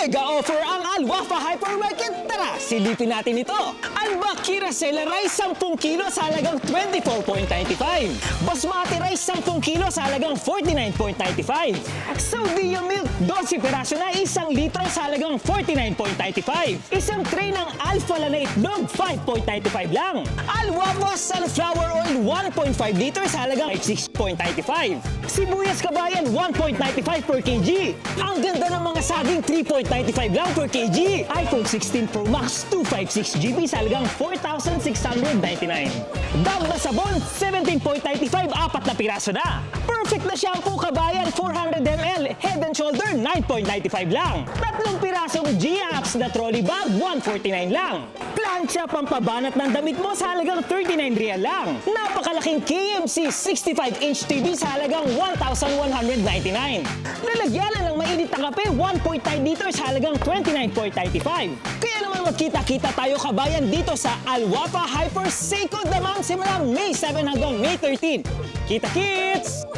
mega offer ang Al-Wafa Hypermarket. Tara, silipin natin ito. Al-Bakira Sela Rice 10 kilo sa halagang 24.95. Basmati Rice 10 kilo sa halagang 49.95. Saudia Milk 12 piraso na 1 litro sa halagang 49.95. Isang tray ng Alphala na itlog 5.95 lang. Al-Wafa Sunflower Oil 1.5 liters sa halagang 6.95. Sibuyas Kabayan 1.95 per kg. Ang ganda ng mga saging 3.95 lang per kg. iPhone 16 Pro Max 256GB sa halagang 4,699. Dab na sabon 17.95 4 na piraso na. Perfect na shampoo Kabayan 400ml Head and Shoulder 9.95 lang. 3 pirasong G-Apps na trolley bag 149 lang. Plancha pampabanat ng damit mo sa halagang 39 real lang. Napakalaking KMC 65-inch TV sa halagang 1,199. Lalagyanan ng mainit na kape 1.9 liters sa halagang 29.95. Kaya naman magkita-kita tayo Kabayan dito sa Al-Wafa Hyper Seiko Damam simula May 7 hanggang May 13. Kita kits!